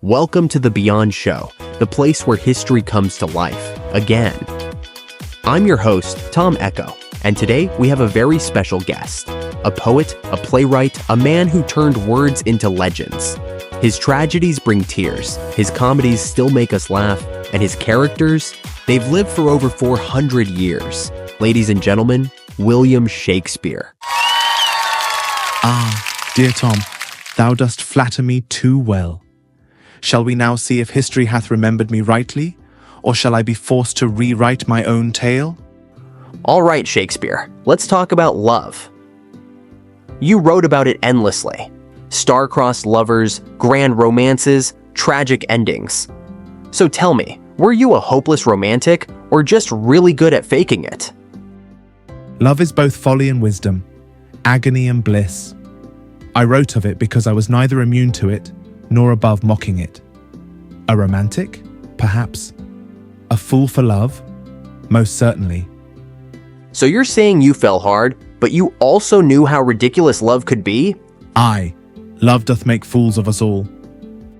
Welcome to the Beyond Show, the place where history comes to life, again. I'm your host, Tom Echo, and today we have a very special guest. A poet, a playwright, a man who turned words into legends. His tragedies bring tears, his comedies still make us laugh, and his characters, they've lived for over 400 years. Ladies and gentlemen, William Shakespeare. Ah, dear Tom, thou dost flatter me too well. Shall we now see if history hath remembered me rightly, or shall I be forced to rewrite my own tale? All right, Shakespeare, let's talk about love. You wrote about it endlessly. Star-crossed lovers, grand romances, tragic endings. So tell me, were you a hopeless romantic, or just really good at faking it? Love is both folly and wisdom, agony and bliss. I wrote of it because I was neither immune to it, nor above mocking it. A romantic? Perhaps. A fool for love? Most certainly. So you're saying you fell hard, but you also knew how ridiculous love could be? Aye, love doth make fools of us all.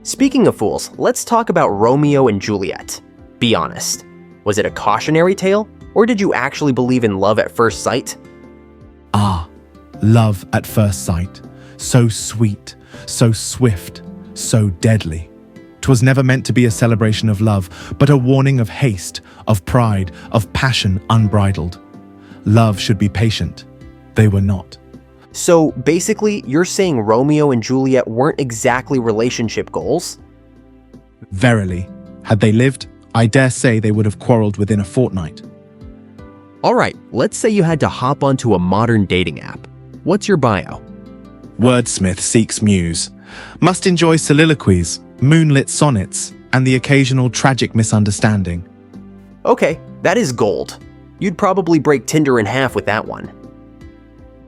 Speaking of fools, let's talk about Romeo and Juliet. Be honest. Was it a cautionary tale, or did you actually believe in love at first sight? Ah, love at first sight. So sweet, so swift, so deadly. 'Twas never meant to be a celebration of love, but a warning of haste, of pride, of passion unbridled. Love should be patient. They were not. So basically, you're saying Romeo and Juliet weren't exactly relationship goals? Verily, had they lived, I dare say they would have quarreled within a fortnight. All right, let's say you had to hop onto a modern dating app. What's your bio? Wordsmith seeks muse. Must enjoy soliloquies, moonlit sonnets, and the occasional tragic misunderstanding. Okay, that is gold. You'd probably break Tinder in half with that one.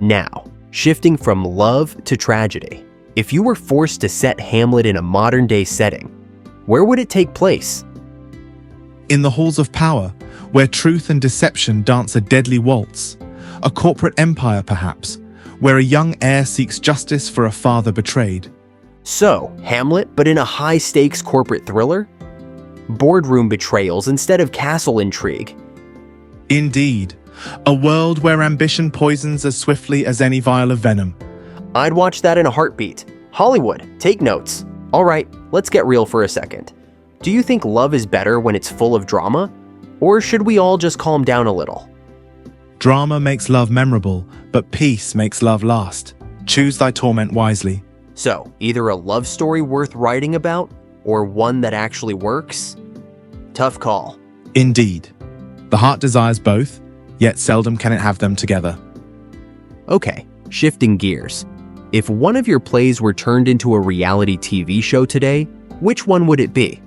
Now, shifting from love to tragedy. If you were forced to set Hamlet in a modern-day setting, where would it take place? In the halls of power, where truth and deception dance a deadly waltz. A corporate empire, perhaps, where a young heir seeks justice for a father betrayed. So, Hamlet, but in a high-stakes corporate thriller? Boardroom betrayals instead of castle intrigue. Indeed, a world where ambition poisons as swiftly as any vial of venom. I'd watch that in a heartbeat. Hollywood, take notes. All right, let's get real for a second. Do you think love is better when it's full of drama? Or should we all just calm down a little? Drama makes love memorable, but peace makes love last. Choose thy torment wisely. So, either a love story worth writing about, or one that actually works? Tough call. Indeed. The heart desires both, yet seldom can it have them together. Okay, shifting gears. If one of your plays were turned into a reality TV show today, which one would it be?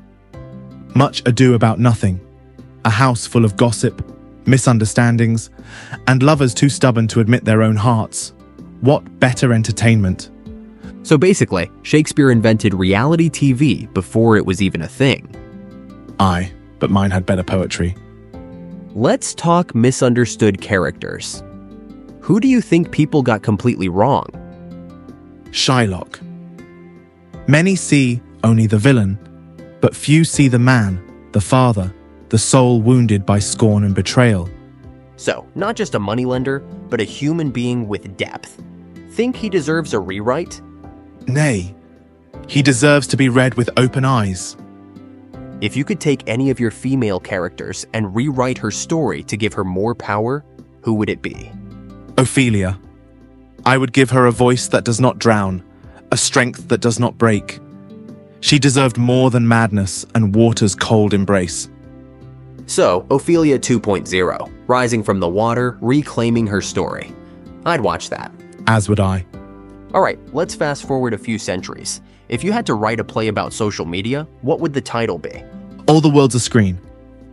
Much Ado About Nothing. A house full of gossip, misunderstandings, and lovers too stubborn to admit their own hearts. What better entertainment? So basically, Shakespeare invented reality TV before it was even a thing. Aye, but mine had better poetry. Let's talk misunderstood characters. Who do you think people got completely wrong? Shylock. Many see only the villain, but few see the man, the father, the soul wounded by scorn and betrayal. So, not just a moneylender, but a human being with depth. Think he deserves a rewrite? Nay, he deserves to be read with open eyes. If you could take any of your female characters and rewrite her story to give her more power, who would it be? Ophelia. I would give her a voice that does not drown, a strength that does not break. She deserved more than madness and water's cold embrace. So, Ophelia 2.0, rising from the water, reclaiming her story. I'd watch that. As would I. All right, let's fast forward a few centuries. If you had to write a play about social media, what would the title be? All the World's a Screen.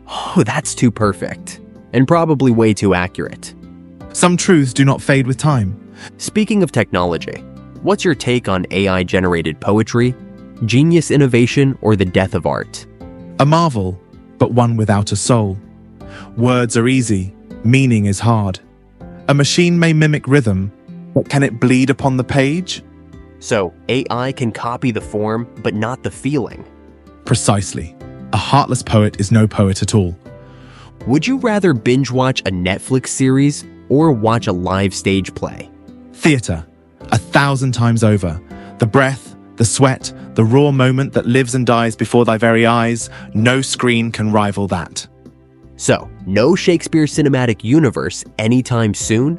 Oh, that's too perfect. And probably way too accurate. Some truths do not fade with time. Speaking of technology, what's your take on AI-generated poetry, genius innovation, or the death of art? A marvel, but one without a soul. Words are easy, meaning is hard. A machine may mimic rhythm, but can it bleed upon the page? So AI can copy the form, but not the feeling. Precisely. A heartless poet is no poet at all. Would you rather binge watch a Netflix series or watch a live stage play? Theatre, 1,000 times over. The breath, the sweat, the raw moment that lives and dies before thy very eyes, no screen can rival that. So, no Shakespeare cinematic universe anytime soon?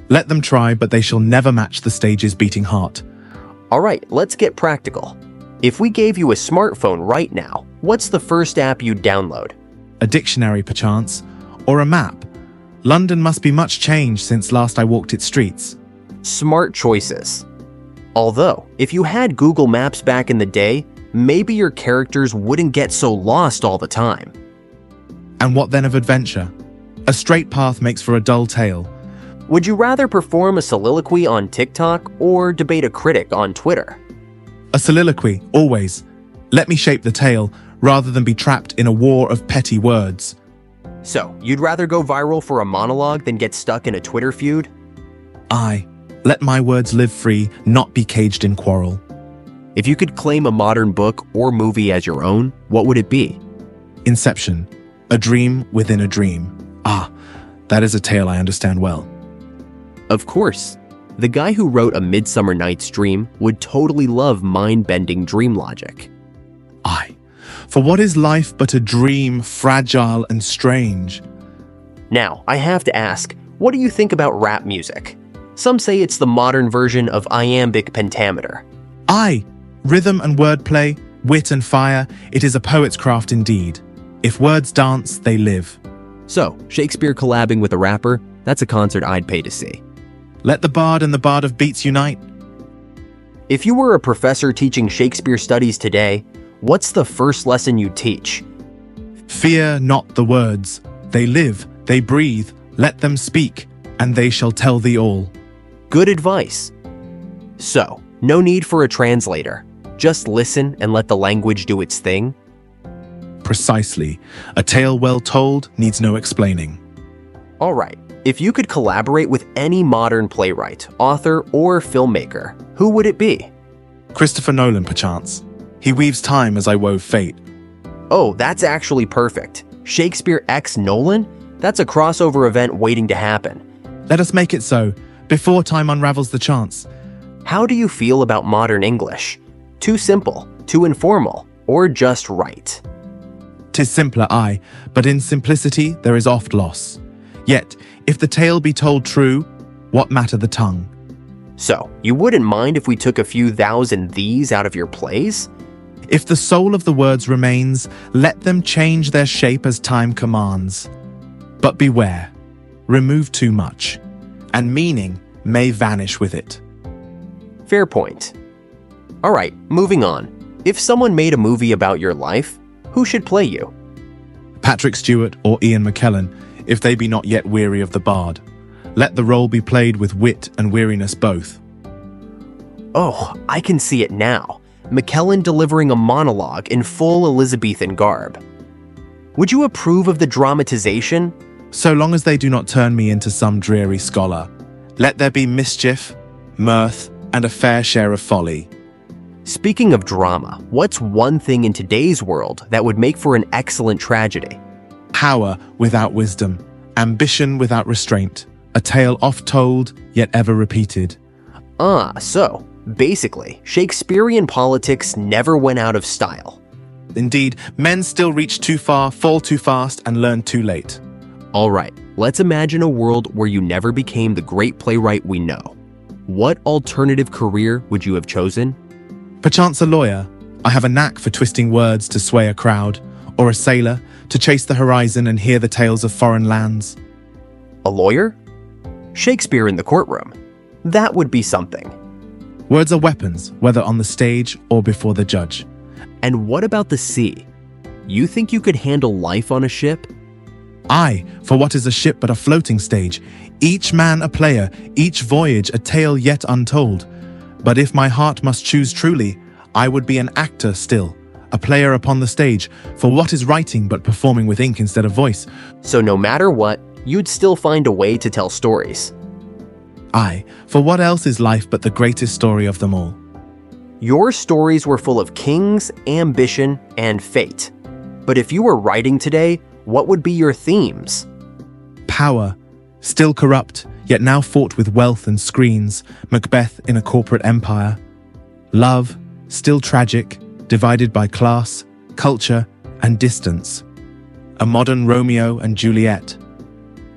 Let them try, but they shall never match the stage's beating heart. Alright, let's get practical. If we gave you a smartphone right now, what's the first app you'd download? A dictionary, perchance, or a map. London must be much changed since last I walked its streets. Smart choices. Although, if you had Google Maps back in the day, maybe your characters wouldn't get so lost all the time. And what then of adventure? A straight path makes for a dull tale. Would you rather perform a soliloquy on TikTok or debate a critic on Twitter? A soliloquy, always. Let me shape the tale, rather than be trapped in a war of petty words. So, you'd rather go viral for a monologue than get stuck in a Twitter feud? Aye, let my words live free, not be caged in quarrel. If you could claim a modern book or movie as your own, what would it be? Inception, a dream within a dream. Ah, that is a tale I understand well. Of course. The guy who wrote A Midsummer Night's Dream would totally love mind-bending dream logic. Aye, for what is life but a dream, fragile and strange? Now, I have to ask, what do you think about rap music? Some say it's the modern version of iambic pentameter. Aye, rhythm and wordplay, wit and fire, it is a poet's craft indeed. If words dance, they live. So, Shakespeare collabing with a rapper, that's a concert I'd pay to see. Let the bard and the bard of beats unite. If you were a professor teaching Shakespeare studies today, what's the first lesson you'd teach? Fear not the words. They live, they breathe, let them speak, and they shall tell thee all. Good advice. So, no need for a translator. Just listen and let the language do its thing. Precisely. A tale well told needs no explaining. Alright, if you could collaborate with any modern playwright, author, or filmmaker, who would it be? Christopher Nolan, perchance. He weaves time as I wove fate. Oh, that's actually perfect. Shakespeare x Nolan? That's a crossover event waiting to happen. Let us make it so, before time unravels the chance. How do you feel about modern English? Too simple, too informal, or just right? 'Tis simpler, aye, but in simplicity there is oft loss. Yet, if the tale be told true, what matter the tongue? So, you wouldn't mind if we took a few thous and these out of your plays? If the soul of the words remains, let them change their shape as time commands. But beware, remove too much, and meaning may vanish with it. Fair point. Alright, moving on. If someone made a movie about your life, who should play you? Patrick Stewart or Ian McKellen, if they be not yet weary of the bard. Let the role be played with wit and weariness both. Oh, I can see it now. McKellen delivering a monologue in full Elizabethan garb. Would you approve of the dramatization? So long as they do not turn me into some dreary scholar. Let there be mischief, mirth, and a fair share of folly. Speaking of drama, what's one thing in today's world that would make for an excellent tragedy? Power without wisdom, ambition without restraint, a tale oft told, yet ever repeated. So, basically, Shakespearean politics never went out of style. Indeed, men still reach too far, fall too fast, and learn too late. Alright, let's imagine a world where you never became the great playwright we know. What alternative career would you have chosen? Perchance a lawyer. I have a knack for twisting words to sway a crowd, or a sailor, to chase the horizon and hear the tales of foreign lands. A lawyer? Shakespeare in the courtroom. That would be something. Words are weapons, whether on the stage or before the judge. And what about the sea? You think you could handle life on a ship? Aye, for what is a ship but a floating stage? Each man a player, each voyage a tale yet untold. But if my heart must choose truly, I would be an actor still, a player upon the stage, for what is writing but performing with ink instead of voice? So no matter what, you'd still find a way to tell stories. Aye, for what else is life but the greatest story of them all? Your stories were full of kings, ambition, and fate. But if you were writing today, what would be your themes? Power, still corrupt, yet now fought with wealth and screens, Macbeth in a corporate empire. Love, still tragic, divided by class, culture, and distance. A modern Romeo and Juliet.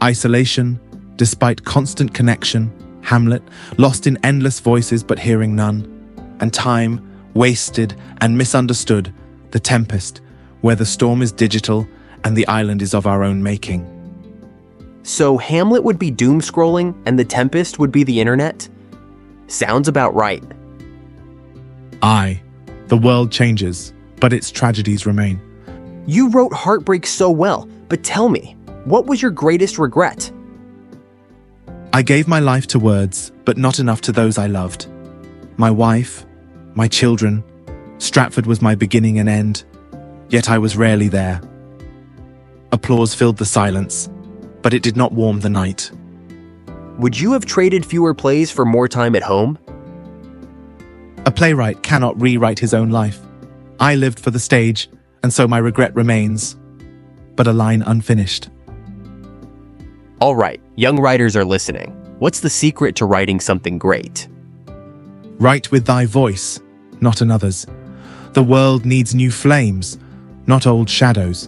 Isolation, despite constant connection, Hamlet, lost in endless voices but hearing none. And time, wasted and misunderstood, The Tempest, where the storm is digital and the island is of our own making. So Hamlet would be doom-scrolling and The Tempest would be the internet? Sounds about right. Aye, the world changes, but its tragedies remain. You wrote heartbreak so well, but tell me, what was your greatest regret? I gave my life to words, but not enough to those I loved. My wife, my children, Stratford was my beginning and end, yet I was rarely there. Applause filled the silence, but it did not warm the night. Would you have traded fewer plays for more time at home? A playwright cannot rewrite his own life. I lived for the stage, and so my regret remains, but a line unfinished. All right, young writers are listening. What's the secret to writing something great? Write with thy voice, not another's. The world needs new flames, not old shadows.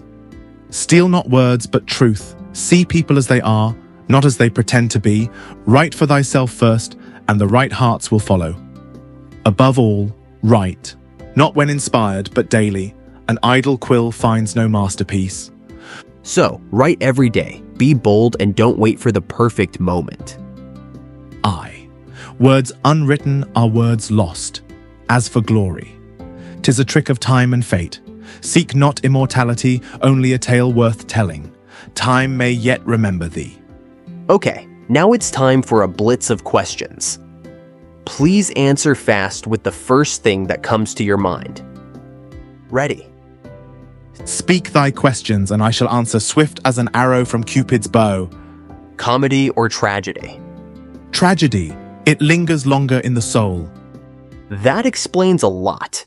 Steal not words, but truth. See people as they are, not as they pretend to be. Write for thyself first, and the right hearts will follow. Above all, write, not when inspired, but daily. An idle quill finds no masterpiece. So, write every day, be bold, and don't wait for the perfect moment. Aye, words unwritten are words lost. As for glory, 'tis a trick of time and fate. Seek not immortality, only a tale worth telling. Time may yet remember thee. Okay, now it's time for a blitz of questions. Please answer fast with the first thing that comes to your mind. Ready? Speak thy questions, and I shall answer swift as an arrow from Cupid's bow. Comedy or tragedy? Tragedy, it lingers longer in the soul. That explains a lot.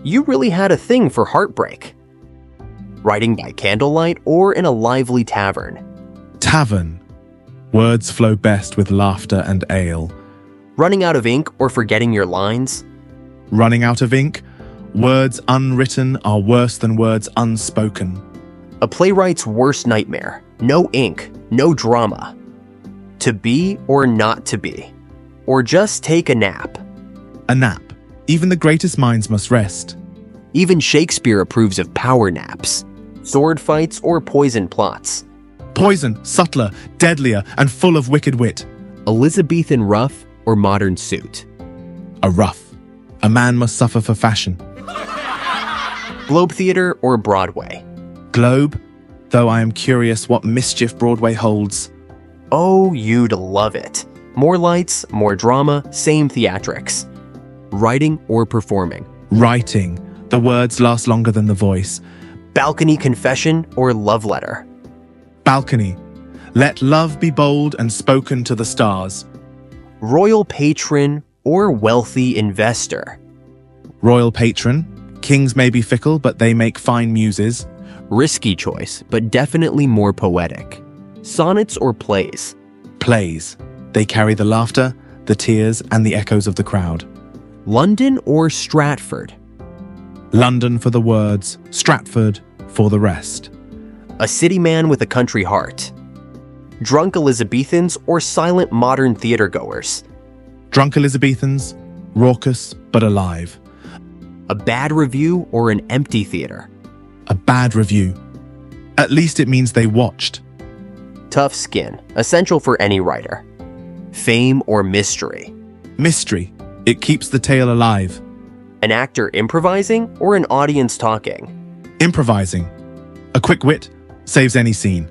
You really had a thing for heartbreak. Writing by candlelight or in a lively tavern? Tavern, words flow best with laughter and ale. Running out of ink or forgetting your lines? Running out of ink, words unwritten are worse than words unspoken. A playwright's worst nightmare: no ink, no drama. To be or not to be? Or just take a nap? A nap. Even the greatest minds must rest. Even Shakespeare approves of power naps. Sword fights or poison plots? Poison, subtler, deadlier, and full of wicked wit. Elizabethan ruff or modern suit? A ruff. A man must suffer for fashion. Globe Theatre or Broadway? Globe, though I am curious what mischief Broadway holds. Oh, you'd love it. More lights, more drama, same theatrics. Writing or performing? Writing. The words last longer than the voice. Balcony confession or love letter? Balcony. Let love be bold and spoken to the stars. Royal patron or wealthy investor? Royal patron. Kings may be fickle, but they make fine muses. Risky choice, but definitely more poetic. Sonnets or plays? Plays. They carry the laughter, the tears, and the echoes of the crowd. London or Stratford? London for the words, Stratford for the rest. A city man with a country heart? Drunk Elizabethans or silent modern theatergoers? Drunk Elizabethans, raucous but alive. A bad review or an empty theater? A bad review. At least it means they watched. Tough skin, essential for any writer. Fame or mystery? Mystery. It keeps the tale alive. An actor improvising or an audience talking? Improvising. A quick wit saves any scene.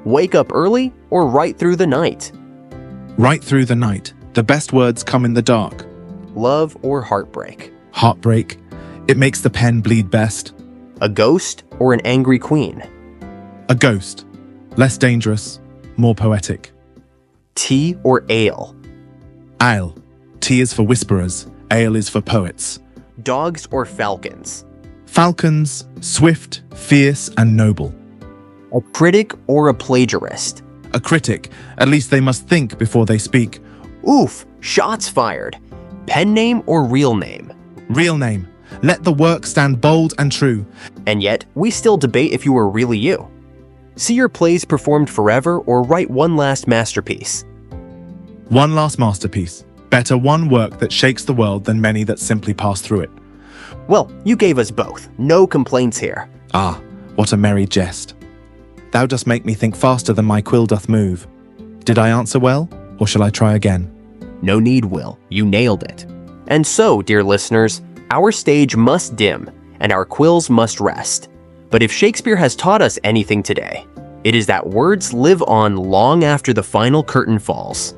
Wake up early or right through the night? Right through the night. The best words come in the dark. Love or heartbreak? Heartbreak. It makes the pen bleed best. A ghost or an angry queen? A ghost. Less dangerous, more poetic. Tea or ale? Ale. Tea is for whisperers. ale is for poets. Dogs or falcons? Falcons, swift, fierce, and noble. A critic or a plagiarist? A critic, at least they must think before they speak. Oof, shots fired. Pen name or real name? Real name. Let the work stand bold and true. And yet, we still debate if you were really you. See your plays performed forever or write one last masterpiece. One last masterpiece. Better one work that shakes the world than many that simply pass through it. Well, you gave us both. No complaints here. Ah, what a merry jest. Thou dost make me think faster than my quill doth move. Did I answer well, or shall I try again? No need, Will. You nailed it. And so, dear listeners, our stage must dim, and our quills must rest. But if Shakespeare has taught us anything today, it is that words live on long after the final curtain falls.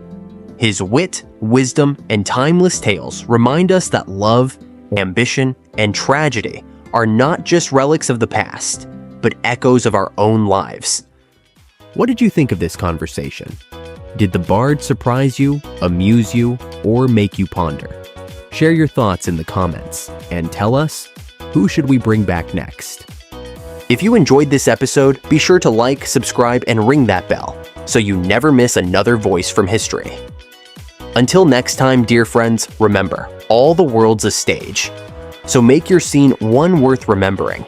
His wit, wisdom, and timeless tales remind us that love, ambition, and tragedy are not just relics of the past, but echoes of our own lives. What did you think of this conversation? Did the bard surprise you, amuse you, or make you ponder? Share your thoughts in the comments and tell us, who should we bring back next? If you enjoyed this episode, be sure to like, subscribe, and ring that bell so you never miss another voice from history. Until next time, dear friends, remember, all the world's a stage. So make your scene one worth remembering.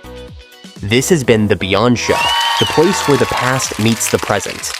This has been The Beyond Show, the place where the past meets the present.